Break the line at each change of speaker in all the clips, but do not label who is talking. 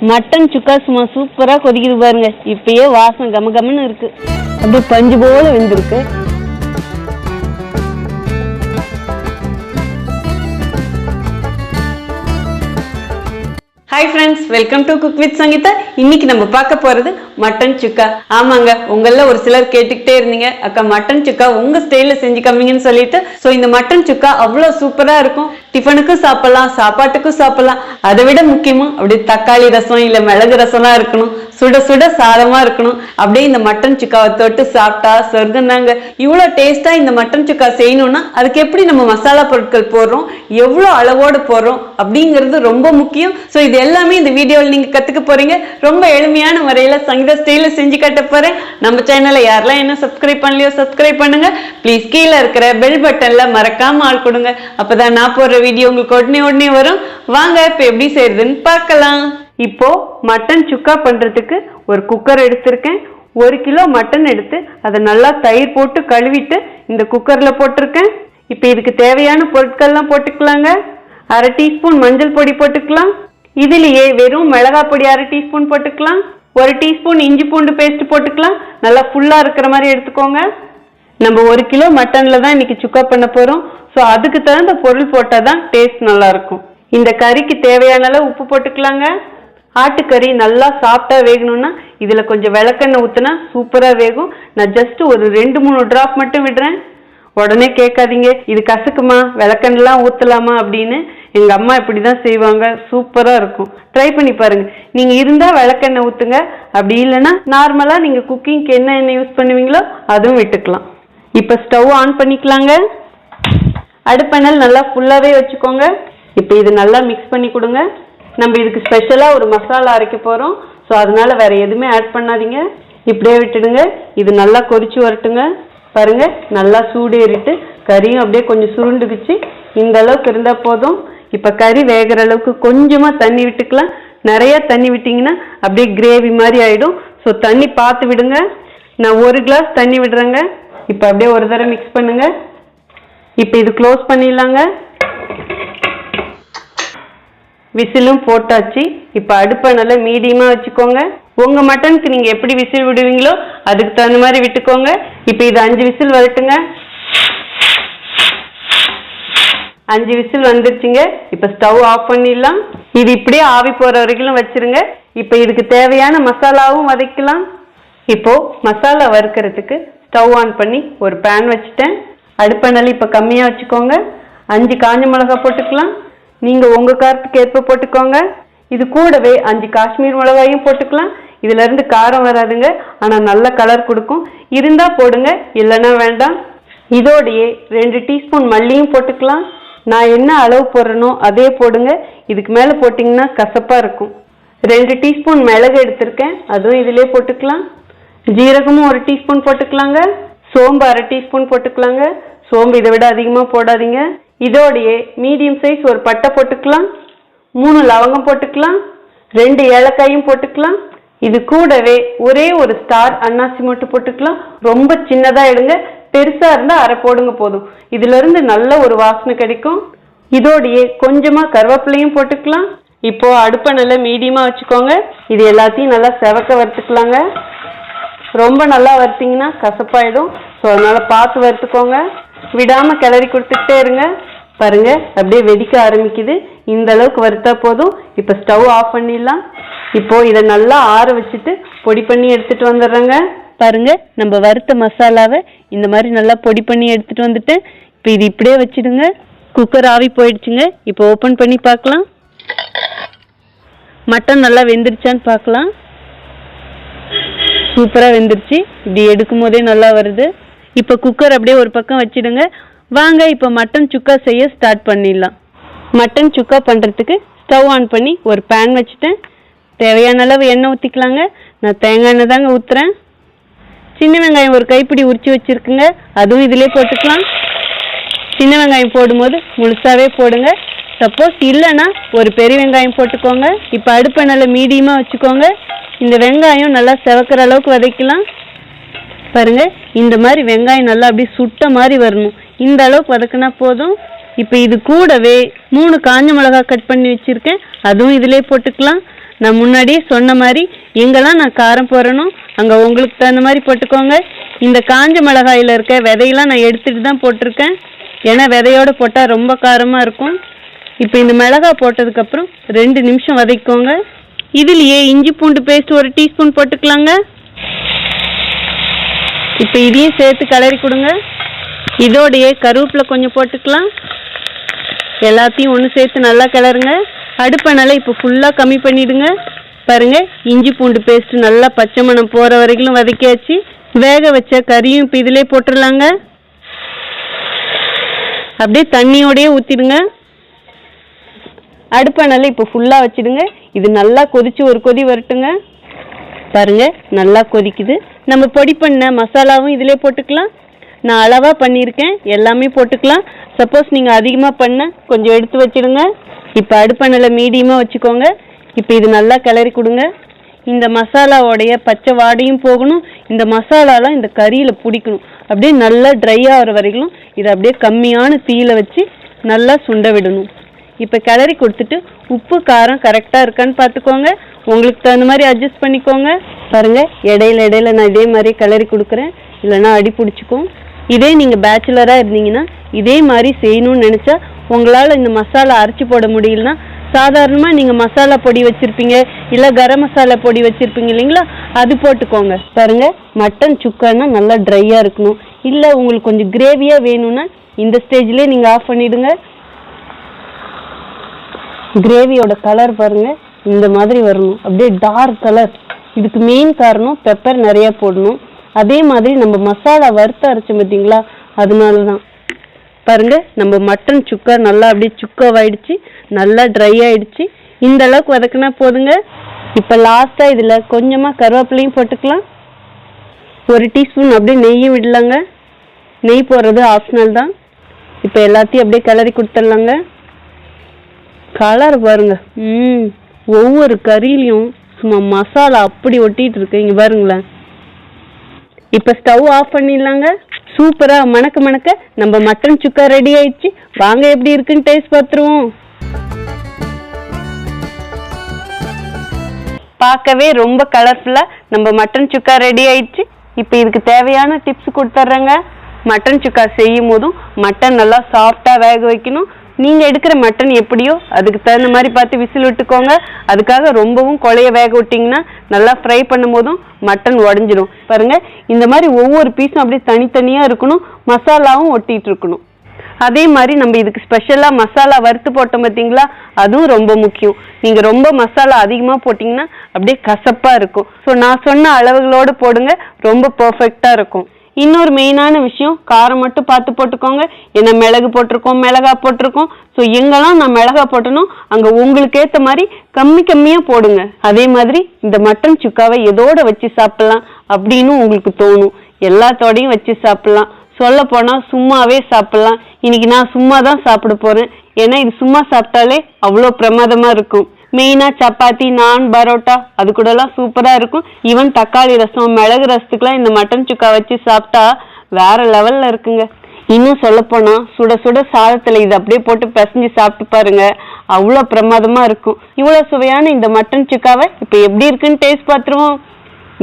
Mutton சுக்கா சும்மா சூப்பரா கொதிக்குது பாருங்க. இப்பயே வாசம் கம கமன்னு இருக்கு. அப்படியே பஞ்சு போல வெந்திருக்கு. Hi friends, welcome to cook with Sangeetha. இன்னைக்கு நம்ம பார்க்க போறது மட்டன் சுக்கா. ஆமாங்க, உங்கள ஒரு சிலர் கேட்டுக்கிட்டே இருந்தீங்க, அக்கா மட்டன் சுக்கா உங்க ஸ்டைல்ல செஞ்சு காமிங்கன்னு சொல்லிட்டு. ஸோ இந்த மட்டன் சுக்கா அவ்வளோ சூப்பரா இருக்கும். டிஃபனுக்கும் சாப்பிடலாம், சாப்பாட்டுக்கும் சாப்பிடலாம். அதை விட முக்கியமா அப்படியே தக்காளி ரசம் இல்ல மிளகு ரசம்லாம் இருக்கணும், சுட சுட சாதமா இருக்கணும். அப்படியே இந்த மட்டன் சுக்காவை தொட்டு சாப்பிட்டா சொர்க்கம் தாங்க. இவ்வளோ டேஸ்டா இந்த மட்டன் சுக்கா செய்யணும்னா அதுக்கு எப்படி நம்ம மசாலா பொருட்கள் போடுறோம், எவ்வளோ அளவோடு போடுறோம் அப்படிங்கிறது ரொம்ப முக்கியம். ஸோ இது எல்லாமே இந்த வீடியோவில் நீங்க கத்துக்க போறீங்க. ரொம்ப எளிமையான முறையில சங்கீதா ஸ்டைல செஞ்சு காட்ட போறேன். நம்ம சேனலை யாரெல்லாம் என்ன சப்ஸ்கிரைப் பண்ணலையோ சப்ஸ்கிரைப் பண்ணுங்க. ப்ளீஸ் கீழே இருக்கிற பெல் பட்டன்ல மறக்காம ஆள் கொடுங்க. அப்பதான் நான் போடுற வீடியோ உங்களுக்கு உடனே வரும். வாங்க இப்ப எப்படி செய்யறதுன்னு பார்க்கலாம். இப்போ மட்டன் சுக்கா பண்றதுக்கு ஒரு குக்கர் எடுத்திருக்கேன். 1 கிலோ மட்டன் எடுத்து அதை நல்லா தயிர் போட்டு கழுவிட்டு இந்த குக்கர்ல போட்டிருக்கேன். இப்போ இதுக்கு தேவையான பொருட்கள்லாம் போட்டுக்கலாங்க. 1/2 டீஸ்பூன் மஞ்சள் பொடி போட்டுக்கலாம். இதுலயே வெறும் மிளகாய் பொடி 1/2 டீஸ்பூன் போட்டுக்கலாம். 1 டீஸ்பூன் இஞ்சி பூண்டு பேஸ்ட் போட்டுக்கலாம். நல்லா ஃபுல்லா இருக்கிற மாதிரி எடுத்துக்கோங்க. நம்ம 1 கிலோ மட்டன்ல தான் இன்னைக்கு சுக்கா பண்ண போறோம். ஸோ அதுக்கு தகுந்த பொருள் போட்டாதான் டேஸ்ட் நல்லா இருக்கும். இந்த கறிக்கு தேவையான அளவு உப்பு போட்டுக்கலாங்க. ஆட்டுக்கறி நல்லா சாப்பிட்டா வேகணும்னா இதுல கொஞ்சம் விளக்கெண்ணெய் ஊத்துனா சூப்பரா வேகும். நான் ஜஸ்ட் ஒரு 2-3 டிராப் மட்டும் விடுறேன். உடனே கேட்காதீங்க, இது கசக்குமா, விளக்கெண்ணெல்லாம் ஊத்தலாமா அப்படின்னு. எங்க அம்மா இப்படிதான் செய்வாங்க, சூப்பரா இருக்கும். ட்ரை பண்ணி பாருங்க. நீங்க இருந்தா விளக்கெண்ணெய் ஊத்துங்க, அப்படி இல்லைன்னா நார்மலா நீங்க குக்கிங்க்கு என்ன எண்ணெய் யூஸ் பண்ணுவீங்களோ அதுவும் விட்டுக்கலாம். இப்ப ஸ்டவ் ஆன் பண்ணிக்கலாங்க. அடுப்பெண்ணெய் நல்லா ஃபுல்லாவே வச்சுக்கோங்க. இப்போ இது நல்லா மிக்ஸ் பண்ணி கொடுங்க. நம்ம இதுக்கு ஸ்பெஷலா ஒரு மசாலா அரைக்க போறோம். ஸோ அதனால வேற எதுவுமே ஆட் பண்ணாதீங்க, இப்படியே விட்டுடுங்க. இது நல்லா கொதிச்சு வரட்டுங்க. பாருங்க, நல்லா சூடு ஏறிட்டு கறியும் அப்படியே கொஞ்சம் சுருண்டுக்குச்சு. இந்த அளவுக்கு இருந்தா போதும். இப்ப கறி வேகிற அளவுக்கு கொஞ்சமா தண்ணி விட்டுக்கலாம். நிறைய தண்ணி விட்டீங்கன்னா அப்படியே கிரேவி மாதிரி ஆயிடும். ஸோ தண்ணி பார்த்து விடுங்க. நான் 1 கிளாஸ் தண்ணி விடுறேங்க. இப்ப அப்படியே ஒரு தடவை மிக்ஸ் பண்ணுங்க. இப்ப இது க்ளோஸ் பண்ணிடலாங்க. விசிலும் போட்டாச்சு. இப்ப அடுப்பை நல்லா மீடியமா வச்சுக்கோங்க. உங்க மட்டனுக்கு நீங்க எப்படி விசில் விடுவீங்களோ அதுக்கு தகுந்த மாதிரி விட்டுக்கோங்க. இப்ப இது 5 விசில் வரட்டுங்க. 5 விசில் வந்துருச்சுங்க. இப்ப ஸ்டவ் ஆஃப் பண்ணிடலாம். இது இப்படியே ஆவி போற வரைக்கும் வச்சிருங்க. இப்ப இதுக்கு தேவையான மசாலாவும் வதக்கலாம். இப்போ மசாலா வறுக்கிறதுக்கு ஸ்டவ் ஆன் பண்ணி ஒரு பேன் வச்சுட்டேன். அடுப்பெண்ணெய் இப்ப கம்மியா வச்சுக்கோங்க. 5 காஞ்ச மிளகாய் போட்டுக்கலாம். நீங்க உங்க காரத்துக்கு ஏற்ப போட்டுக்கோங்க. இது கூடவே 5 காஷ்மீர் மிளகாயும் போட்டுக்கலாம். இதுல இருந்து காரம் வராதுங்க, ஆனா நல்ல கலர் கொடுக்கும். இருந்தா போடுங்க, இல்லைன்னா வேண்டாம். இதோடையே 2 டீஸ்பூன் மல்லியும் போட்டுக்கலாம். நான் என்ன அளவு போடுறனோ அதே போடுங்க. இதுக்கு மேல போட்டிங்கன்னா கசப்பா இருக்கும். 2 டீஸ்பூன் மிளகு எடுத்திருக்கேன், அதுவும் இதிலே போட்டுக்கலாம். ஜீரகமும் 1 டீஸ்பூன் போட்டுக்கலாங்க. சோம்பு 1/2 டீஸ்பூன் போட்டுக்கலாங்க. சோம்பு இதை விட அதிகமா போடாதீங்க. இதோடையே மீடியம் சைஸ் ஒரு பட்டை போட்டுக்கலாம். 3 லவங்கம் போட்டுக்கலாம். 2 ஏலக்காயும் போட்டுக்கலாம். இது கூடவே ஒரே ஒரு ஸ்டார் அன்னாசி மொட்டு போட்டுக்கலாம். ரொம்ப சின்னதா எடுங்க, பெருசா இருந்தா 1/2 போடுங்க போதும். இதுல இருந்து நல்ல ஒரு வாசனை கிடைக்கும். இதோடையே கொஞ்சமா கருவேப்பிலையும் போட்டுக்கலாம். இப்போ அடுப்பை நல்லா மீடியமா வச்சுக்கோங்க. இது எல்லாத்தையும் நல்லா செவக்க வறுத்துக்கலாங்க. ரொம்ப நல்லா வறுத்தீங்கன்னா கசப்பாயிடும். ஸோ அதனால பார்த்து வறுத்துக்கோங்க. விடாம கிளறி கொடுத்துட்டே இருங்க. பாருங்க, அப்படியே வெடிக்க ஆரம்பிக்குது. இந்த அளவுக்கு வறுத்தா போதும். இப்ப ஸ்டவ் ஆஃப் பண்ணிடலாம். இப்போ இதை நல்லா ஆற வச்சுட்டு பொடி பண்ணி எடுத்துட்டு வந்துடுறேங்க. பாருங்க, நம்ம வறுத்த மசாலாவை இந்த மாதிரி நல்லா பொடி பண்ணி எடுத்துட்டு வந்துட்டேன். இப்போ இது இப்படியே வச்சிடுங்க. குக்கர் ஆவி போயிடுச்சுங்க. இப்போ ஓப்பன் பண்ணி பார்க்கலாம். மட்டன் நல்லா வெந்துருச்சான்னு பார்க்கலாம். சூப்பரா வெந்துருச்சு. இப்படி எடுக்கும் போதே நல்லா வருது. இப்போ குக்கர் அப்படியே ஒரு பக்கம் வச்சிடுங்க. வாங்க இப்போ மட்டன் சுக்கா செய்ய ஸ்டார்ட் பண்ணிடலாம். மட்டன் சுக்கா பண்ணுறதுக்கு ஸ்டவ் ஆன் பண்ணி ஒரு பேன் வச்சுட்டேன். தேவையான அளவு எண்ணெய் ஊற்றிக்கலாங்க. நான் தேங்காய் எண்ணெய் தாங்க ஊற்றுறேன். சின்ன வெங்காயம் ஒரு கைப்பிடி உரிச்சு வச்சுருக்குங்க, அதுவும் இதிலே போட்டுக்கலாம். சின்ன வெங்காயம் போடும்போது முழுசாகவே போடுங்க. சப்போஸ் இல்லைன்னா ஒரு பெரிய வெங்காயம் போட்டுக்கோங்க. இப்போ அடுப்பை நல்லா மீடியமாக வச்சுக்கோங்க. இந்த வெங்காயம் நல்லா செவக்கிற அளவுக்கு வதக்கலாம். பாருங்க, இந்த மாதிரி வெங்காயம் நல்லா அப்படியே சுட்ட மாதிரி வரணும். இந்த அளவுக்கு வதக்கினா போதும். இப்போ இது கூடவே 3 காஞ்ச மிளகாய் கட் பண்ணி வச்சிருக்கேன், அதுவும் இதிலே போட்டுக்கலாம். நான் முன்னாடியே சொன்ன மாதிரி எங்கெல்லாம் நான் காரம் போடுறேனோ அங்கே உங்களுக்கு தகுந்த மாதிரி போட்டுக்கோங்க. இந்த காஞ்ச மிளகாயில் இருக்க விதையெல்லாம் நான் எடுத்துகிட்டு தான் போட்டிருக்கேன். ஏன்னா விதையோடு போட்டால் ரொம்ப காரமாக இருக்கும். இப்போ இந்த மிளகாய் போட்டதுக்கப்புறம் 2 நிமிஷம் வதக்கிக்கோங்க. இதுலேயே இஞ்சி பூண்டு பேஸ்ட் 1 டீஸ்பூன் போட்டுக்கலாங்க. இப்போ இதையும் சேர்த்து கிளறி கொடுங்க. இதோடையே கருவேப்பிலை கொஞ்சம் போட்டுக்கலாம். எல்லாத்தையும் ஒன்று சேர்த்து நல்லா கிளறுங்க. அடுப்பை நல்லா இப்போ ஃபுல்லாக கம்மி பண்ணிவிடுங்க. பாருங்கள், இஞ்சி பூண்டு பேஸ்ட் நல்லா பச்சை மணம் போகிற வரைக்கும் வதக்கியாச்சு. வேக வச்ச கறியும் இப்போ இதிலே போட்டுடலாங்க. அப்படியே தண்ணியோடையே ஊற்றிடுங்க. அடுப்பை நல்லா இப்போ ஃபுல்லாக வச்சுடுங்க. இது நல்லா கொதிச்சு ஒரு கொதி வரட்டுங்க. பாருங்க, நல்லா கொதிக்குது. நம்ம பொடி பண்ண மசாலாவும் இதிலே போட்டுக்கலாம். நான் அளவாக பண்ணியிருக்கேன், எல்லாமே போட்டுக்கலாம். சப்போஸ் நீங்கள் அதிகமாக பண்ண கொஞ்சம் எடுத்து வச்சுடுங்க. இப்போ அடுப்பை நல்லா மீடியமாக வச்சுக்கோங்க. இப்போ இது நல்லா கிளறி கொடுங்க. இந்த மசாலாவோடைய பச்சை வாடையும் போகணும். இந்த மசாலாலாம் இந்த கறியில் பிடிக்கணும். அப்படியே நல்லா ட்ரை ஆகிற வரைக்கும் இதை அப்படியே கம்மியான தீயில வச்சு நல்லா சுண்ட விடணும். இப்போ கிளறி கொடுத்துட்டு உப்பு காரம் கரெக்டாக இருக்கான்னு பார்த்துக்கோங்க. உங்களுக்கு தகுந்த மாதிரி அட்ஜஸ்ட் பண்ணிக்கோங்க. பாருங்கள், இடையில நான் இதே மாதிரி கிளறி கொடுக்குறேன், இல்லைன்னா அடி பிடிச்சிக்கும். இதே நீங்கள் பேச்சுலராக இருந்தீங்கன்னா இதே மாதிரி செய்யணும்னு நினச்சா உங்களால் இந்த மசாலா அரைச்சி போட முடியலன்னா சாதாரணமாக நீங்கள் மசாலா பொடி வச்சுருப்பீங்க, இல்லை கரம் மசாலா பொடி வச்சுருப்பீங்க இல்லைங்களா, அது போட்டுக்கோங்க. பாருங்கள், மட்டன் சுக்கானா நல்லா ட்ரையாக இருக்கணும். இல்லை உங்களுக்கு கொஞ்சம் கிரேவியாக வேணும்னா இந்த ஸ்டேஜ்லேயே நீங்கள் ஆஃப் பண்ணிவிடுங்க. கிரேவியோட கலர் பாருங்கள், இந்த மாதிரி வரணும், அப்படியே டார்க் கலர். இதுக்கு மெயின் காரணம் பெப்பர் நிறையா போடணும். அதே மாதிரி நம்ம மசாலா வறுத்து அரைச்சோம் பார்த்தீங்களா, அதனால தான். பாருங்க, நம்ம மட்டன் சுக்கா நல்லா அப்படியே சுக்காவாயிடுச்சு, நல்லா ட்ரை ஆயிடுச்சு. இந்த அளவுக்கு வதக்குனா போதுங்க. இப்போ லாஸ்ட்டாக இதில் கொஞ்சமாக கருவேப்பிலையும் போட்டுக்கலாம். 1 டீஸ்பூன் அப்படியே நெய்யும் விடலாங்க. நெய் போடுறது ஆப்ஷனல் தான். இப்போ எல்லாத்தையும் அப்படியே கிளறி கொடுத்துடலாங்க. கலர் பாருங்க, ஒவ்வொரு கறியிலையும் சும்மா மசாலா அப்படி ஒட்டிட்டு இருக்கு. இங்கே பாருங்களேன். இப்போ ஸ்டவ் ஆஃப் பண்ணிடலாங்க. சூப்பராக மணக்க மணக்க நம்ம மட்டன் சுக்கா ரெடி ஆயிடுச்சு. வாங்க எப்படி இருக்குன்னு டேஸ்ட் பார்த்துருவோம். பார்க்கவே ரொம்ப கலர்ஃபுல்லாக நம்ம மட்டன் சுக்கா ரெடி ஆயிடுச்சு. இப்போ இதுக்கு தேவையான டிப்ஸ் கொடுத்துட்றேங்க. மட்டன் சுக்கா செய்யும் போதும் மட்டன் நல்லா சாஃப்டாக வேக வைக்கணும். நீங்கள் எடுக்கிற மட்டன் எப்படியோ அதுக்கு தகுந்த மாதிரி பார்த்து விசில் விட்டுக்கோங்க. அதுக்காக ரொம்பவும் கொலைய வேக விட்டிங்கன்னா நல்லா ஃப்ரை பண்ணும் போதும் மட்டன் உடஞ்சிடும். பாருங்கள், இந்த மாதிரி ஒவ்வொரு பீஸும் அப்படியே தனித்தனியாக இருக்கணும், மசாலாவும் ஒட்டிகிட்டு இருக்கணும். அதே மாதிரி நம்ம இதுக்கு ஸ்பெஷலாக மசாலா வறுத்து போட்டோம் பார்த்தீங்களா, அதுவும் ரொம்ப முக்கியம். நீங்கள் ரொம்ப மசாலா அதிகமாக போட்டிங்கன்னா அப்படியே கசப்பாக இருக்கும். ஸோ நான் சொன்ன அளவுகளோடு போடுங்க, ரொம்ப பர்ஃபெக்டாக இருக்கும். இன்னொரு மெயினான விஷயம், காரம் மட்டும் பார்த்து போட்டுக்கோங்க. ஏன்னா மிளகு போட்டிருக்கோம், மிளகாய் போட்டிருக்கோம். ஸோ எங்கெல்லாம் நான் மிளகாய் போட்டணும் அங்கே உங்களுக்கு ஏற்ற மாதிரி கம்மியாக போடுங்க. அதே மாதிரி இந்த மட்டன் சுக்காவை எதோட வச்சு சாப்பிட்லாம் அப்படின்னு உங்களுக்கு தோணும். எல்லாத்தோடையும் வச்சு சாப்பிட்லாம். சொல்ல போனால் சும்மாவே சாப்பிட்லாம். இன்னைக்கு நான் சும்மா தான் சாப்பிட போகிறேன். ஏன்னா இது சும்மா சாப்பிட்டாலே அவ்வளோ பிரமாதமாக இருக்கும். மெயினாக சப்பாத்தி, நான், பரோட்டா அது கூடலாம் சூப்பராக இருக்கும். ஈவன் தக்காளி ரசம், மிளகு ரசத்துக்குலாம் இந்த மட்டன் சுக்கா வச்சு சாப்பிட்டா வேற லெவலில் இருக்குங்க. இன்னும் சொல்லப்போனால் சுட சுட சாதத்தில் இது அப்படியே போட்டு பிசைஞ்சு சாப்பிட்டு பாருங்க, அவ்வளோ பிரமாதமாக இருக்கும். இவ்வளோ சுவையான இந்த மட்டன் சுக்காவை இப்போ எப்படி இருக்குன்னு டேஸ்ட் பார்த்துருவோம்.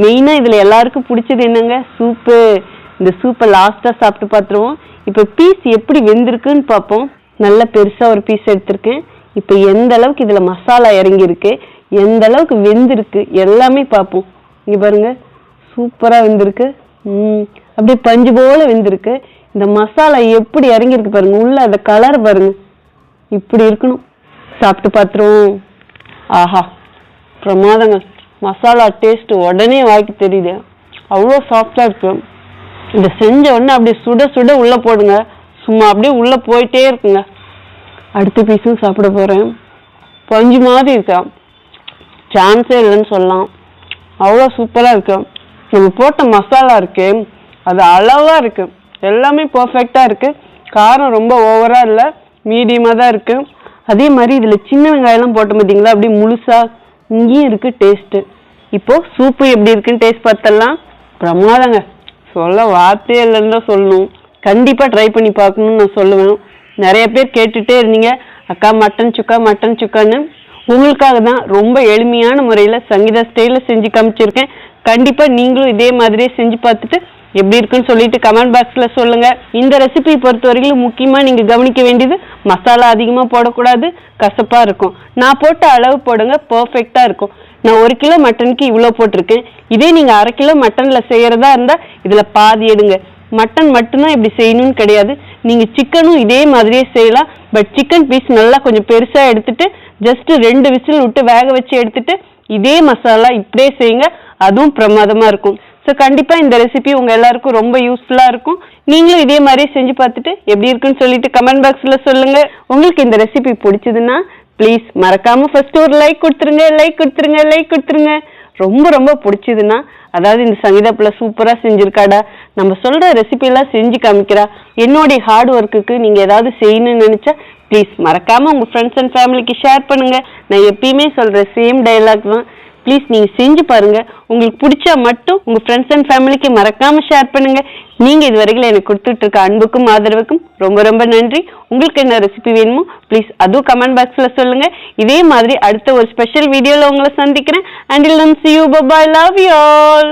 மெயினாக இதில் எல்லாருக்கும் பிடிச்சது என்னங்க, சூப்பு. இந்த சூப்பை லாஸ்ட்டாக சாப்பிட்டு பார்த்துருவோம். இப்போ பீஸ் எப்படி வெந்திருக்குன்னு பார்ப்போம். நல்ல பெருசாக ஒரு பீஸ் எடுத்திருக்கேன். இப்போ எந்த அளவுக்கு இதில் மசாலா இறங்கியிருக்கு, எந்த அளவுக்கு வெந்திருக்கு எல்லாமே பார்ப்போம். இங்கே பாருங்க, சூப்பராக வெந்திருக்கு. அப்படியே பஞ்சு போல் வெந்திருக்கு. இந்த மசாலா எப்படி இறங்கியிருக்கு பாருங்க, உள்ள அந்த கலர் பாருங்க, இப்படி இருக்கணும். சாப்பிட்டு பார்த்துருவோம். ஆஹா, பிரமாதங்க. மசாலா டேஸ்ட் உடனே வாய்க்கு தெரியுது, அவ்வளோ சாஃப்டாக இருக்கு. இதை செஞ்ச உடனே அப்படியே சுட சுட உள்ளே போடுங்க, சும்மா அப்படியே உள்ளே போயிட்டே இருக்குங்க. அடுத்த பீஸும் சாப்பிட போகிறேன். பஞ்சு மாதிரி இருக்கா, சான்ஸே இல்லைன்னு சொல்லலாம். அவ்வளோ சூப்பராக இருக்கு. நம்ம போட்ட மசாலா இருக்கு, அது அளவாக இருக்கு, எல்லாமே பர்ஃபெக்டாக இருக்குது. காரம் ரொம்ப ஓவராக இல்லை, மீடியமாக தான் இருக்குது. அதே மாதிரி இதில் சின்ன வெங்காயம்லாம் போட்ட பார்த்தீங்களா, அப்படியே முழுசாக இங்கேயும் இருக்குது டேஸ்ட்டு. இப்போது சூப்பு எப்படி இருக்குன்னு டேஸ்ட் பார்த்தலாம். பிரமாதங்க, சொல்ல வார்த்தையே இல்லைன்னு தான் சொல்லணும். கண்டிப்பாக ட்ரை பண்ணி பார்க்கணுன்னு நான் சொல்லுவேன். நிறைய பேர் கேட்டுகிட்டே இருந்தீங்க, அக்கா மட்டன் சுக்கா மட்டன் சுக்கான்னு. உங்களுக்காக தான் ரொம்ப எளிமையான முறையில சங்கீதா ஸ்டைல்ல செஞ்சு காமிச்சிருக்கேன். கண்டிப்பா நீங்களும் இதே மாதிரியே செஞ்சு பார்த்துட்டு எப்படி இருக்குன்னு சொல்லிட்டு கமெண்ட் பாக்ஸ்ல சொல்லுங்க. இந்த ரெசிபி பொறுத்த வரைக்கும் முக்கியமா நீங்க கவனிக்க வேண்டியது மசாலா அதிகமா போடக்கூடாது, கசப்பா இருக்கும். நான் போட்ட அளவு போடுங்க, பெர்ஃபெக்டா இருக்கும். நான் 1 கிலோ மட்டனுக்கு இவ்வளோ போட்டிருக்கேன். இதே நீங்க 1/2 கிலோ மட்டன்ல செய்யறதா இருந்தா இதுல பாதி எடுங்க. மட்டன் மட்டும்தான் இப்படி செய்யணும்னு கிடையாது, நீங்க சிக்கனும் இதே மாதிரியே செய்யலாம். பட் சிக்கன் பீஸ் நல்லா கொஞ்சம் பெருசா எடுத்துட்டு ஜஸ்ட் 2 விசில் விட்டு வேக வச்சு எடுத்துட்டு இதே மசாலா இப்படியே செய்யுங்க, அதுவும் பிரமாதமா இருக்கும். ஸோ கண்டிப்பா இந்த ரெசிபி உங்க எல்லாருக்கும் ரொம்ப யூஸ்ஃபுல்லா இருக்கும். நீங்களும் இதே மாதிரியே செஞ்சு பார்த்துட்டு எப்படி இருக்குன்னு சொல்லிட்டு கமெண்ட் பாக்ஸ்ல சொல்லுங்க. உங்களுக்கு இந்த ரெசிபி பிடிச்சதுன்னா ப்ளீஸ் மறக்காம ஃபர்ஸ்ட் ஒரு லைக் கொடுத்துருங்க. ரொம்ப ரொம்ப பிடிச்சதுன்னா, அதாவது இந்த சங்கீதா பிள்ளை சூப்பரா செஞ்சிருக்காடா, நம்ம சொல்ற ரெசிபி எல்லாம் செஞ்சு காமிக்கிறா, என்னுடைய ஹார்ட் ஒர்க்குக்கு நீங்க ஏதாவது செய்யணும்னு நினைச்சா ப்ளீஸ் மறக்காம உங்க ஃப்ரெண்ட்ஸ் அண்ட் ஃபேமிலிக்கு ஷேர் பண்ணுங்க. நான் எப்பயுமே சொல்ற சேம் டயலாக் தான். ப்ளீஸ் நீங்க செஞ்சு பாருங்க, உங்களுக்கு பிடிச்சா மட்டும் உங்க ஃப்ரெண்ட்ஸ் அண்ட் ஃபேமிலிக்கு மறக்காம ஷேர் பண்ணுங்க. நீங்க இதுவரைக்கும் எனக்கு கொடுத்துட்டு இருக்க அன்புக்கும் ஆதரவுக்கும் ரொம்ப ரொம்ப நன்றி. உங்களுக்கு என்ன ரெசிபி வேணுமோ ப்ளீஸ் அதுவும் கமெண்ட் பாக்ஸ்ல சொல்லுங்க. இதே மாதிரி அடுத்த ஒரு ஸ்பெஷல் வீடியோல உங்களை சந்திக்கிறேன். Until then, see you, bye bye, love you all.